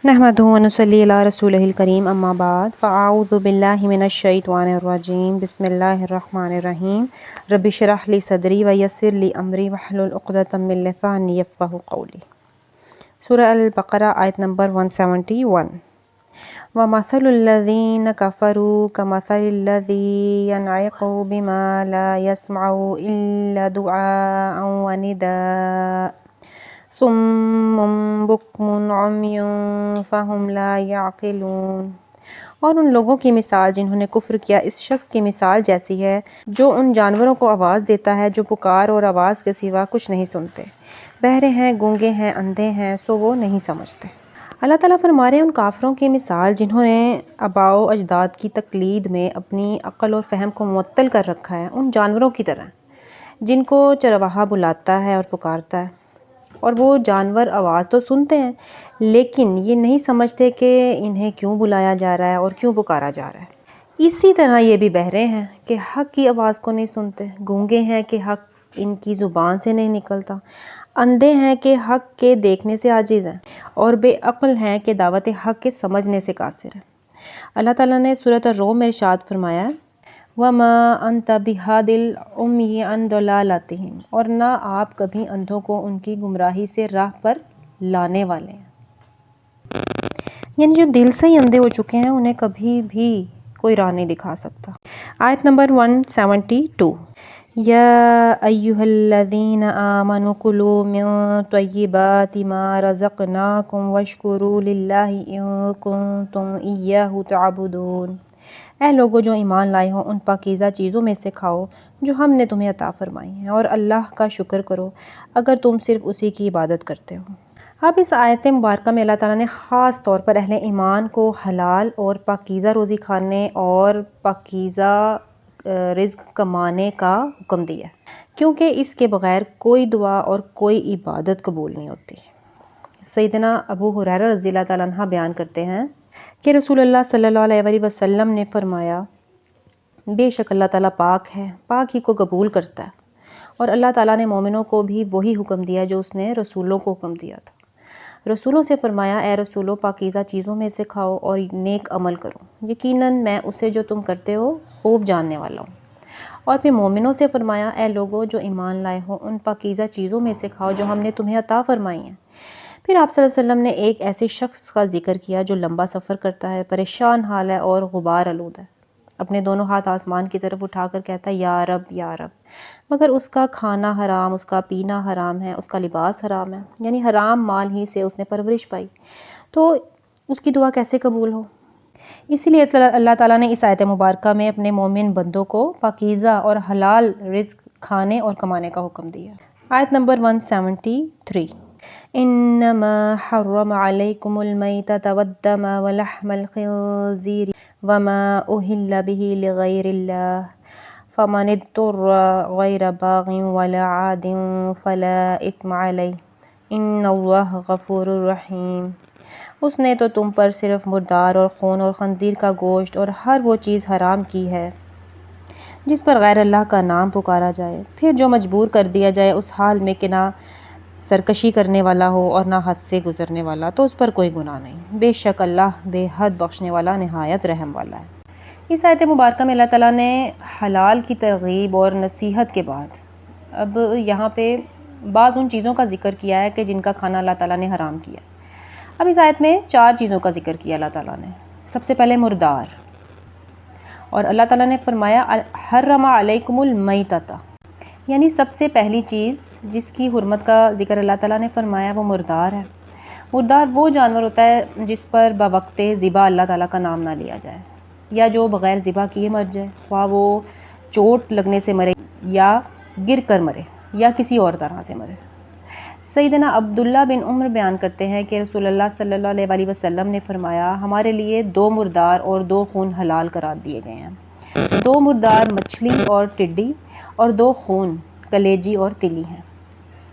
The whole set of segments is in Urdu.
نحمدہ و نصلی علی رسولہ الکریم اما بعد فاعوذ باللہ من الشیطان الرجیم بسم اللہ الرحمن الرحیم رب اشرح لی صدری ویسر لی امری واحلل عقدۃ من لسانی یفقہوا قولی۔ سورہ البقرہ آیت نمبر 171۔ وَمَثَلُ الَّذِينَ كَفَرُوا كَمَثَلِ الَّذِي يَنْعِقُ بِمَا لَا يَسْمَعُ إِلَّا دُعَاءً وَنِدَاءً صُمٌّ بُكْمٌ عُمْيٌ فَهُمْ لَا يَعْقِلُونَ۔ اور ان لوگوں کی مثال جنہوں نے کفر کیا اس شخص کی مثال جیسی ہے جو ان جانوروں کو آواز دیتا ہے جو پکار اور آواز کے سوا کچھ نہیں سنتے، بہرے ہیں، گونگے ہیں، اندھے ہیں، سو وہ نہیں سمجھتے۔ اللہ تعالیٰ فرما رہے ہیں ان کافروں کی مثال جنہوں نے آباء و اجداد کی تقلید میں اپنی عقل اور فہم کو معطل کر رکھا ہے، ان جانوروں کی طرح جن کو چرواہا بلاتا ہے اور پکارتا ہے، اور وہ جانور آواز تو سنتے ہیں لیکن یہ نہیں سمجھتے کہ انہیں کیوں بلایا جا رہا ہے اور کیوں پکارا جا رہا ہے۔ اسی طرح یہ بھی بہرے ہیں کہ حق کی آواز کو نہیں سنتے، گونگے ہیں کہ حق ان کی زبان سے نہیں نکلتا، اندھے ہیں کہ حق کے دیکھنے سے عاجز ہیں، اور بے عقل ہیں کہ دعوت حق کے سمجھنے سے قاصر ہیں۔ اللہ تعالیٰ نے سورۃ الروم میں ارشاد فرمایا وَمَا أَنْتَ بِهَادِ الْعُمْيِ عَنْ ضَلَالَتِهِمْ، اور نہ آپ کبھی اندھوں کو ان کی گمراہی سے راہ پر لانے والے ہیں، یعنی جو دل سے ہی اندھے ہو چکے ہیں انہیں کبھی بھی کوئی راہ نہیں دکھا سکتا۔ آیت نمبر 172۔ یا ایھا الذین آمنوا کلوا من طیبات ما رزقناکم واشکروا للہ ان کنتم ایاہ تعبدون۔ اے لوگو جو ایمان لائے ہو ان پاکیزہ چیزوں میں سے کھاؤ جو ہم نے تمہیں عطا فرمائی ہیں، اور اللہ کا شکر کرو اگر تم صرف اسی کی عبادت کرتے ہو۔ اب اس آیت مبارکہ میں اللہ تعالیٰ نے خاص طور پر اہل ایمان کو حلال اور پاکیزہ روزی کھانے اور پاکیزہ رزق کمانے کا حکم دیا کیونکہ اس کے بغیر کوئی دعا اور کوئی عبادت قبول نہیں ہوتی۔ سیدنا ابو ہریرہ رضی اللہ تعالیٰ عنہ بیان کرتے ہیں کہ رسول اللہ صلی اللہ علیہ وسلم نے فرمایا بے شک اللہ تعالیٰ پاک ہے، پاک ہی کو قبول کرتا ہے، اور اللہ تعالیٰ نے مومنوں کو بھی وہی حکم دیا جو اس نے رسولوں کو حکم دیا تھا۔ رسولوں سے فرمایا اے رسولو پاکیزہ چیزوں میں سے کھاؤ اور نیک عمل کرو، یقیناً میں اسے جو تم کرتے ہو خوب جاننے والا ہوں۔ اور پھر مومنوں سے فرمایا اے لوگو جو ایمان لائے ہو ان پاکیزہ چیزوں میں سے کھاؤ جو ہم نے تمہیں عطا فرمائی ہیں۔ پھر آپ صلی اللہ علیہ وسلم نے ایک ایسے شخص کا ذکر کیا جو لمبا سفر کرتا ہے، پریشان حال ہے اور غبار آلود ہے، اپنے دونوں ہاتھ آسمان کی طرف اٹھا کر کہتا ہے یا رب یا رب، مگر اس کا کھانا حرام، اس کا پینا حرام ہے، اس کا لباس حرام ہے، یعنی حرام مال ہی سے اس نے پرورش پائی، تو اس کی دعا کیسے قبول ہو؟ اسی لیے اللہ تعالیٰ نے اس آیت مبارکہ میں اپنے مومن بندوں کو پاکیزہ اور حلال رزق کھانے اور کمانے کا حکم دیا۔ آیت نمبر 173۔ انما حرم علیکم المیتۃ والدم ولحم الخنزیر وما اہل به لغیر اللہ فمن اضطر غیر باغ ولا عاد فلا اثم علیہ ان اللہ غفور رحیم۔ اس نے تو تم پر صرف مردار اور خون اور خنزیر کا گوشت اور ہر وہ چیز حرام کی ہے جس پر غیر اللہ کا نام پکارا جائے، پھر جو مجبور کر دیا جائے اس حال میں کہ نہ سرکشی کرنے والا ہو اور نہ حد سے گزرنے والا تو اس پر کوئی گناہ نہیں، بے شک اللہ بے حد بخشنے والا نہایت رحم والا ہے۔ اس آیت مبارکہ میں اللہ تعالیٰ نے حلال کی ترغیب اور نصیحت کے بعد اب یہاں پہ بعض ان چیزوں کا ذکر کیا ہے کہ جن کا کھانا اللہ تعالیٰ نے حرام کیا۔ اب اس آیت میں 4 چیزوں کا ذکر کیا اللہ تعالیٰ نے۔ سب سے پہلے مردار، اور اللہ تعالیٰ نے فرمایا حرم علیکم المیتۃ، یعنی سب سے پہلی چیز جس کی حرمت کا ذکر اللہ تعالیٰ نے فرمایا وہ مردار ہے۔ مردار وہ جانور ہوتا ہے جس پر بوقت ذبح اللہ تعالیٰ کا نام نہ لیا جائے، یا جو بغیر ذبح کیے مر جائے، خواہ وہ چوٹ لگنے سے مرے یا گر کر مرے یا کسی اور طرح سے مرے۔ سیدنا عبداللہ بن عمر بیان کرتے ہیں کہ رسول اللہ صلی اللہ علیہ وسلم نے فرمایا ہمارے لیے 2 مردار اور 2 خون حلال قرار دیے گئے ہیں، 2 مردار مچھلی اور ٹڈی اور 2 خون کلیجی اور تلی ہیں۔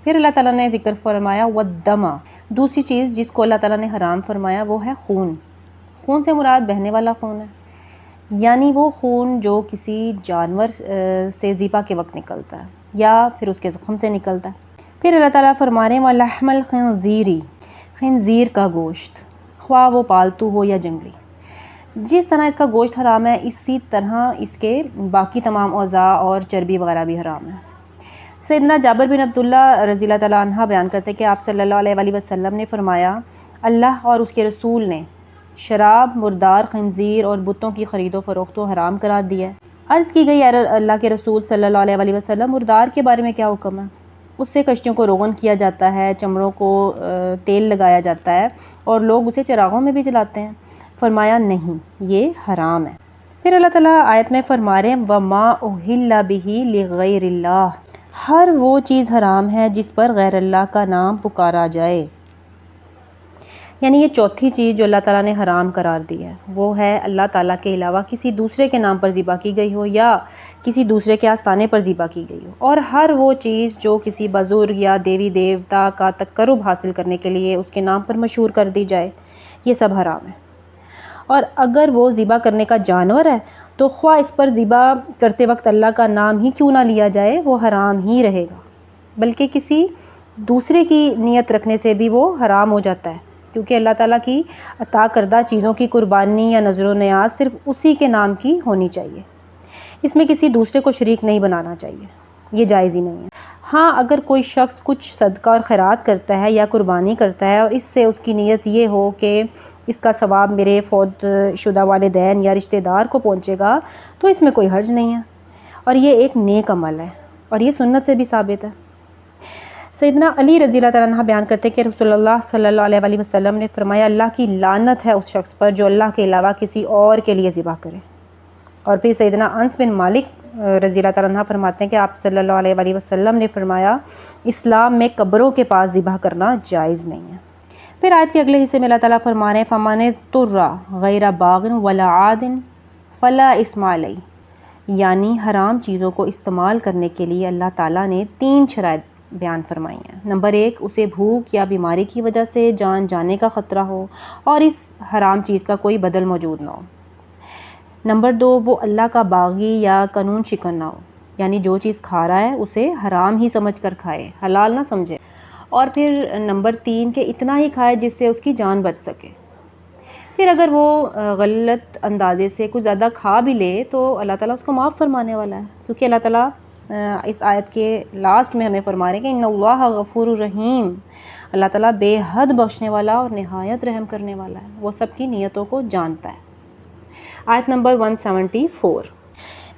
پھر اللہ تعالیٰ نے ذکر فرمایا والدم، دوسری چیز جس کو اللہ تعالیٰ نے حرام فرمایا وہ ہے خون۔ خون سے مراد بہنے والا خون ہے، یعنی وہ خون جو کسی جانور سے ذبح کے وقت نکلتا ہے یا پھر اس کے زخم سے نکلتا ہے۔ پھر اللہ تعالیٰ فرما رہے ہیں وَلَحْمَ الْخِنْزِيرِ، خنزیر کا گوشت۔ خواہ وہ پالتو ہو یا جنگلی۔ جس طرح اس کا گوشت حرام ہے، اسی طرح اس کے باقی تمام اعضاء اور چربی وغیرہ بھی حرام ہے۔ سیدنا جابر بن عبداللہ رضی اللہ تعالیٰ عنہ بیان کرتے ہیں کہ آپ صلی اللہ علیہ وسلم نے فرمایا، اللہ اور اس کے رسول نے شراب، مردار خنزیر اور بتوں کی خرید و فروخت کو حرام قرار دیا ہے۔ عرض کی گئی، اللہ کے رسول صلی اللہ علیہ وسلم، مردار کے بارے میں کیا حکم ہے؟ اس سے کشتیوں کو روغن کیا جاتا ہے، چمڑوں کو تیل لگایا جاتا ہے اور لوگ اسے چراغوں میں بھی جلاتے ہیں۔ فرمایا نہیں، یہ حرام ہے۔ پھر اللہ تعالیٰ آیت میں فرما رہے ہیں وَمَا أُحِلَّ بِهِ لِغَيْرِ اللَّهِ، ہر وہ چیز حرام ہے جس پر غیر اللہ کا نام پکارا جائے۔ یعنی یہ چوتھی چیز جو اللہ تعالیٰ نے حرام قرار دی ہے وہ ہے اللہ تعالیٰ کے علاوہ کسی دوسرے کے نام پر ذبح کی گئی ہو یا کسی دوسرے کے آستانے پر ذبح کی گئی ہو، اور ہر وہ چیز جو کسی بزرگ یا دیوی دیوتا کا تقرب حاصل کرنے کے لیے اس کے نام پر مشہور کر دی جائے، یہ سب حرام ہے۔ اور اگر وہ ذبح کرنے کا جانور ہے تو خواہ اس پر ذبح کرتے وقت اللہ کا نام ہی کیوں نہ لیا جائے، وہ حرام ہی رہے گا، بلکہ کسی دوسرے کی نیت رکھنے سے بھی وہ حرام ہو جاتا ہے، کیونکہ اللہ تعالیٰ کی عطا کردہ چیزوں کی قربانی یا نذر و نیاز صرف اسی کے نام کی ہونی چاہیے، اس میں کسی دوسرے کو شریک نہیں بنانا چاہیے، یہ جائز ہی نہیں ہے۔ ہاں، اگر کوئی شخص کچھ صدقہ اور خیرات کرتا ہے یا قربانی کرتا ہے اور اس سے اس کی نیت یہ ہو کہ اس کا ثواب میرے فوت شدہ والدین یا رشتہ دار کو پہنچے گا، تو اس میں کوئی حرج نہیں ہے، اور یہ ایک نیک عمل ہے اور یہ سنت سے بھی ثابت ہے۔ سیدنا علی رضی اللہ تعالیٰ عنہ بیان کرتے کہ رسول اللہ صلی اللہ علیہ وسلم نے فرمایا، اللہ کی لعنت ہے اس شخص پر جو اللہ کے علاوہ کسی اور کے لیے ذبح کرے۔ اور پھر سیدنا انس بن مالک رضی اللہ تعالیٰ عنہ فرماتے ہیں کہ آپ صلی اللہ علیہ وسلم نے فرمایا، اسلام میں قبروں کے پاس ذبح کرنا جائز نہیں ہے۔ پھر آیت کے اگلے حصے میں اللہ تعالیٰ فرما رہے ہیں فَمَنِ اضْطُرَّ غَيْرَ بَاغٍ وَلَا عَادٍ فَلَا إِثْمَ عَلَيْهِ، یعنی حرام چیزوں کو استعمال کرنے کے لیے اللہ تعالیٰ نے 3 شرائط بیان فرمائی ہیں۔ نمبر 1، اسے بھوک یا بیماری کی وجہ سے جان جانے کا خطرہ ہو اور اس حرام چیز کا کوئی بدل موجود نہ ہو۔ نمبر 2، وہ اللہ کا باغی یا قانون شکن نہ ہو، یعنی جو چیز کھا رہا ہے اسے حرام ہی سمجھ کر کھائے، حلال نہ سمجھے۔ اور پھر نمبر 3 کہ اتنا ہی کھائے جس سے اس کی جان بچ سکے۔ پھر اگر وہ غلط اندازے سے کچھ زیادہ کھا بھی لے تو اللہ تعالیٰ اس کو معاف فرمانے والا ہے، کیونکہ اللہ تعالیٰ اس آیت کے لاسٹ میں ہمیں فرما رہے ہیں کہ ان اللہ غفور الرحیم، اللہ تعالیٰ بے حد بخشنے والا اور نہایت رحم کرنے والا ہے، وہ سب کی نیتوں کو جانتا ہے۔ آیت نمبر 174،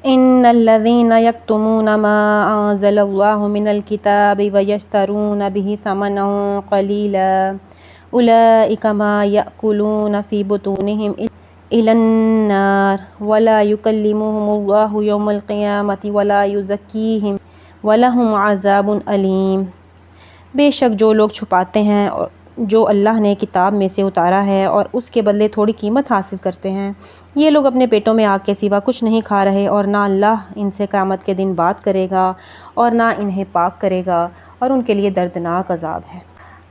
ان الذین یکتمون ما انزل اللہ من الکتاب ویشترون به ثمنا قلیلا اولئک ما یأکلون فی بطونہم الی النار ولا یکلمہم اللہ یوم القیامۃ ولا یزکیہم ولہم عذاب علیم۔ بے شک جو لوگ چھپاتے ہیں جو اللہ نے کتاب میں سے اتارا ہے اور اس کے بدلے تھوڑی قیمت حاصل کرتے ہیں، یہ لوگ اپنے پیٹوں میں آگ کے سوا کچھ نہیں کھا رہے، اور نہ اللہ ان سے قیامت کے دن بات کرے گا اور نہ انہیں پاک کرے گا، اور ان کے لیے دردناک عذاب ہے۔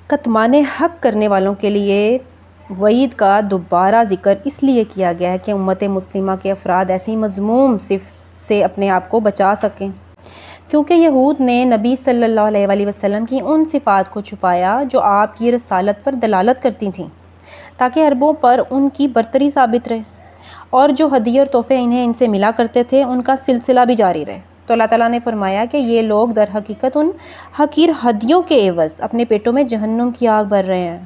کتمان حق کرنے والوں کے لیے وعید کا دوبارہ ذکر اس لیے کیا گیا ہے کہ امت مسلمہ کے افراد ایسی مذموم صفت سے اپنے آپ کو بچا سکیں، کیونکہ یہود نے نبی صلی اللہ علیہ وسلم کی ان صفات کو چھپایا جو آپ کی رسالت پر دلالت کرتی تھیں، تاکہ عربوں پر ان کی برتری ثابت رہے، اور جو ہدیے اور تحفے انہیں ان سے ملا کرتے تھے ان کا سلسلہ بھی جاری رہے۔ تو اللہ تعالیٰ نے فرمایا کہ یہ لوگ در حقیقت ان حقیر ہدیوں کے عوض اپنے پیٹوں میں جہنم کی آگ بھر رہے ہیں،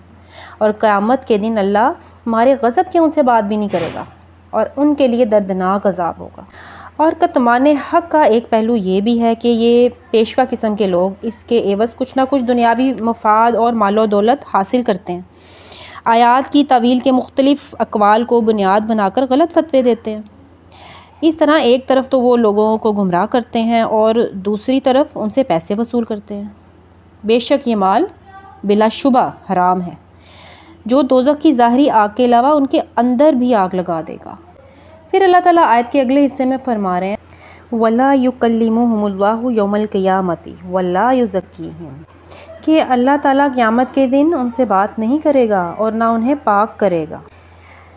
اور قیامت کے دن اللہ ہمارے غضب کے ان سے بات بھی نہیں کرے گا اور ان کے لیے دردناک عذاب ہوگا۔ اور کتمان حق کا ایک پہلو یہ بھی ہے کہ یہ پیشوا قسم کے لوگ اس کے عوض کچھ نہ کچھ دنیاوی مفاد اور مال و دولت حاصل کرتے ہیں، آیات کی تعویل کے مختلف اقوال کو بنیاد بنا کر غلط فتوے دیتے ہیں۔ اس طرح ایک طرف تو وہ لوگوں کو گمراہ کرتے ہیں اور دوسری طرف ان سے پیسے وصول کرتے ہیں۔ بے شک یہ مال بلا شبہ حرام ہے جو دوزخ کی ظاہری آگ کے علاوہ ان کے اندر بھی آگ لگا دے گا۔ پھر اللہ تعالیٰ آیت کے اگلے حصے میں فرما رہے ہیں وَلَا يُكَلِّمُهُمُ اللَّهُ يَوْمَ الْقِيَامَةِ وَلَا يُزَكِّيهِمْ، کہ اللہ تعالیٰ قیامت کے دن ان سے بات نہیں کرے گا اور نہ انہیں پاک کرے گا۔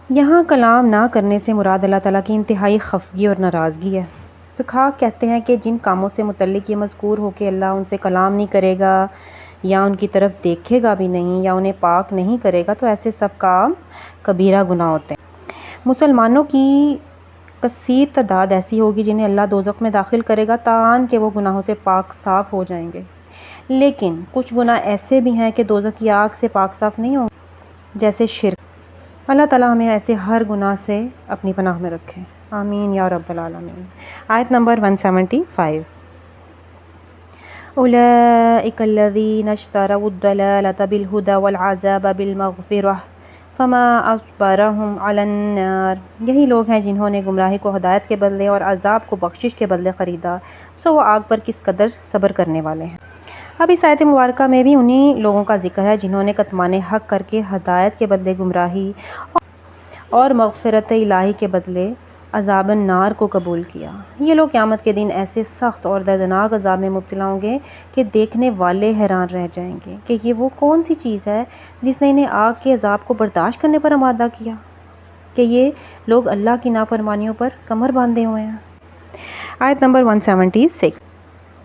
یہاں کلام نہ کرنے سے مراد اللہ تعالیٰ کی انتہائی خفگی اور ناراضگی ہے۔ فقہا کہتے ہیں کہ جن کاموں سے متعلق یہ مذکور ہو کہ اللہ ان سے کلام نہیں کرے گا یا ان کی طرف دیکھے گا بھی نہیں یا انہیں پاک نہیں کرے گا تو ایسے سب کام کبیرہ گناہ ہوتے ہیں۔ مسلمانوں کی کثیر تعداد ایسی ہوگی جنہیں اللہ دوزخ میں داخل کرے گا تاہم کہ وہ گناہوں سے پاک صاف ہو جائیں گے، لیکن کچھ گناہ ایسے بھی ہیں کہ دوزخ کی آگ سے پاک صاف نہیں ہوں گے، جیسے شرک۔ اللہ تعالیٰ ہمیں ایسے ہر گناہ سے اپنی پناہ میں رکھے، آمین یا رب العالمین۔ آیت نمبر 175۔ اولئک الذین اشتروا الضلالۃ بالہدی والعذاب بالمغفرۃ فما اصبرہم علی النار۔ یہی لوگ ہیں جنہوں نے گمراہی کو ہدایت کے بدلے اور عذاب کو بخشش کے بدلے خریدا، سو وہ آگ پر کس قدر صبر کرنے والے ہیں۔ اب اس آیت مبارکہ میں بھی انہی لوگوں کا ذکر ہے جنہوں نے کتمان حق کر کے ہدایت کے بدلے گمراہی اور مغفرت الہی کے بدلے عذاب النار کو قبول کیا۔ یہ لوگ قیامت کے دن ایسے سخت اور دردناک عذاب میں مبتلا ہوں گے کہ دیکھنے والے حیران رہ جائیں گے کہ یہ وہ کون سی چیز ہے جس نے انہیں آگ کے عذاب کو برداشت کرنے پر آمادہ کیا، کہ یہ لوگ اللہ کی نافرمانیوں پر کمر باندھے ہوئے ہیں۔ آیت نمبر 176۔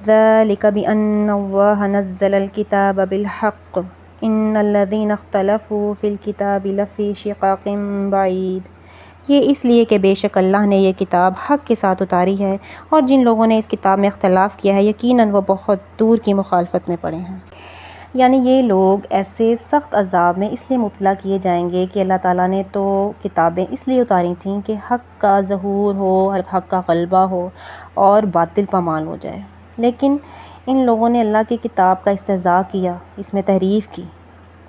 ذَلِكَ بِأَنَّ اللَّهَ نَزَّلَ الْكِتَابَ بِالْحَقِّ إِنَّ الَّذِينَ اخْتَلَفُوا فِي الْكِتَابِ لَفِي شِقَاقٍ بَعِيدٍ۔ یہ اس لیے کہ بے شک اللہ نے یہ کتاب حق کے ساتھ اتاری ہے اور جن لوگوں نے اس کتاب میں اختلاف کیا ہے یقیناً وہ بہت دور کی مخالفت میں پڑے ہیں۔ یعنی یہ لوگ ایسے سخت عذاب میں اس لیے مبتلا کیے جائیں گے کہ اللہ تعالیٰ نے تو کتابیں اس لیے اتاری تھیں کہ حق کا ظہور ہو، حق کا غلبہ ہو اور باطل پامال ہو جائے، لیکن ان لوگوں نے اللہ کی کتاب کا استہزاء کیا، اس میں تحریف کی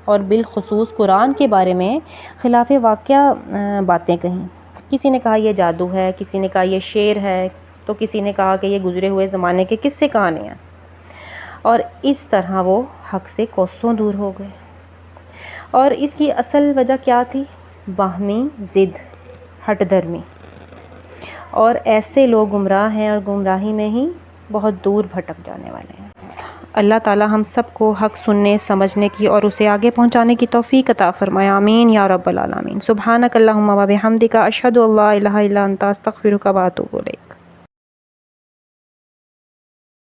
اور بالخصوص قرآن کے بارے میں خلاف واقعہ باتیں کہیں۔ کسی نے کہا یہ جادو ہے، کسی نے کہا یہ شعر ہے، تو کسی نے کہا کہ یہ گزرے ہوئے زمانے کے قصے کہانی ہیں، اور اس طرح وہ حق سے کوسوں دور ہو گئے۔ اور اس کی اصل وجہ کیا تھی؟ باہمی ضد، ہٹ درمی، اور ایسے لوگ گمراہ ہیں اور گمراہی میں ہی بہت دور بھٹک جانے والے ہیں۔ اللہ تعالیٰ ہم سب کو حق سننے، سمجھنے کی اور اسے آگے پہنچانے کی توفیق عطا فرمائے، آمین یا رب العالمین۔ سبحانک اللہم و بحمدک، اشہد ان لا الہ الا انت، استغفرک و اتوب الیک۔